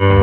Isang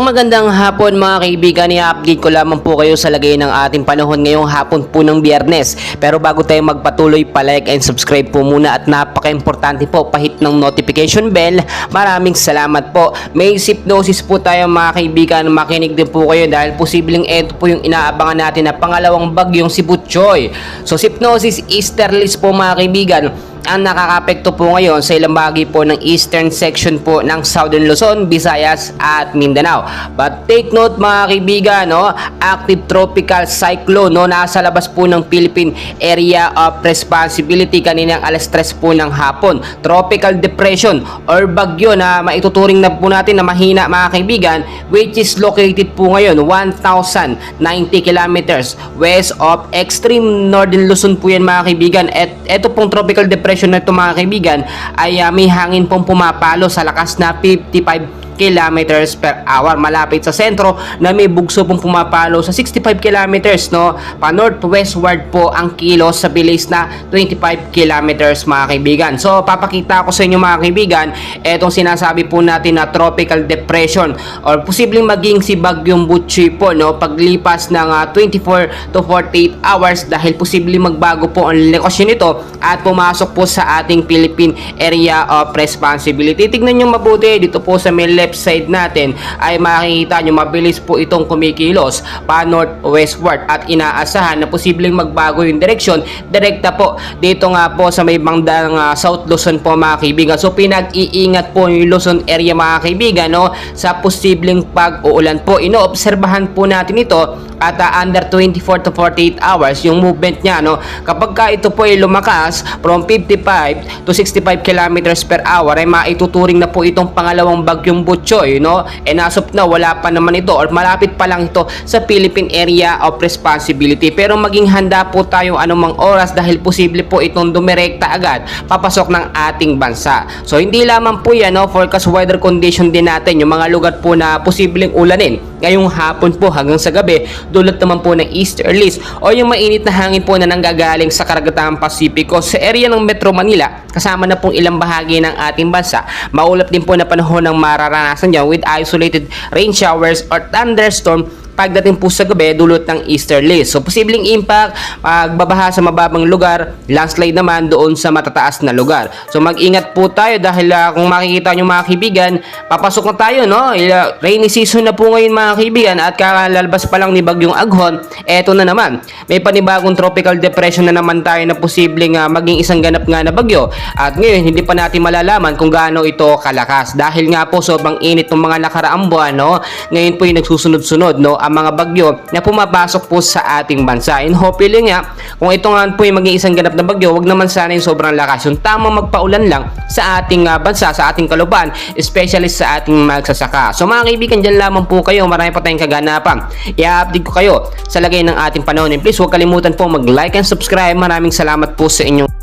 magandang hapon mga kaibigan, i-update ko lamang po kayo sa lagay ng ating panahon ngayong hapon po ng Biyernes. Pero bago tayo magpatuloy, pa-like and subscribe po muna at napaka-importante po, pahit ng notification bell. Maraming salamat po. May hypnosis po tayo mga kaibigan, makinig din po kayo dahil posibleng ito po yung inaabangan natin na pangalawang bagyong si Butchoy. So hypnosis easterlies po mga kaibigan ang nakakapekto po ngayon sa ilang bahagi po ng eastern section po ng Southern Luzon, Visayas at Mindanao. But take note mga kaibigan, active tropical cyclone nasa labas po ng Philippine Area of Responsibility kaninang alas 3 po ng hapon. Tropical depression or bagyo na maituturing na po natin na mahina mga kaibigan, which is located po ngayon 1,090 kilometers west of extreme northern Luzon po yan mga kaibigan. At ito pong tropical depression na ito mga kaibigan ay may hangin pong pumapalo sa lakas na 55 kilometers per hour malapit sa sentro na may bugso pong pumapalo sa 65 kilometers pa northwestward po ang kilos sa bilis na 25 kilometers mga kaibigan. So papakita ko sa inyo mga kaibigan etong sinasabi po natin na tropical depression or posibleng maging si Bagyong Butchoy po paglipas ng 24 to 48 hours dahil posibleng magbago po ang lokasyon nito at pumasok po sa ating Philippine Area of Responsibility. Tignan nyo mabuti dito po sa may left side natin ay makikita nyo mabilis po itong kumikilos pa northwestward at inaasahan na posibleng magbago yung direksyon direkta po dito nga po sa may bandang South Luzon po mga kaibigan. So pinag-iingat po yung Luzon area mga kaibigan sa posibleng pag-uulan po. Inoobserbahan po natin ito at under 24 to 48 hours yung movement niya kapag ka ito po ay lumakas from 55 to 65 kilometers per hour ay maituturing na po itong pangalawang bagyong Butchoy and as of now wala pa naman ito or malapit pa lang ito sa Philippine Area of Responsibility. Pero maging handa po tayo anumang oras dahil posible po itong dumirekta agad papasok ng ating bansa. So hindi lamang po yan forecast weather condition din natin yung mga lugar po na posibleng ulanin ngayong hapon po hanggang sa gabi, dulot naman po ng easterlies o yung mainit na hangin po na nanggagaling sa karagatan Pasipiko sa area ng Metro Manila kasama na pong ilang bahagi ng ating bansa. Maulap din po na panahon ng mararanasan dyan with isolated rain showers or thunderstorm pagdating po sa gabi dulot ng easterlies. So posibleng impact, pagbabaha sa mababang lugar, landslide naman doon sa matataas na lugar. So mag-ingat po tayo dahil kung makikita nyo mga kaibigan, papasok na tayo rainy season na po ngayon mga kaibigan at kalalabas pa lang ni Bagyong Aghon, eto na naman. May panibagong tropical depression na naman tayo na posibleng maging isang ganap nga na bagyo. At ngayon hindi pa natin malalaman kung gaano ito kalakas dahil nga po sobrang init ng mga nakaraang buwan ngayon po yung nagsusunod-sunod ang mga bagyo na pumapasok po sa ating bansa. And hopefully nga, kung ito nga po yung maging isang ganap na bagyo, wag naman sana yung sobrang lakas. Yung tamang magpaulan lang sa ating bansa, sa ating kalupaan, especially sa ating magsasaka. So mga kaibigan, dyan lamang po kayo. Marami pa tayong kaganapan. I-update ko kayo sa lagay ng ating panahon. And please, huwag kalimutan po mag-like and subscribe. Maraming salamat po sa inyong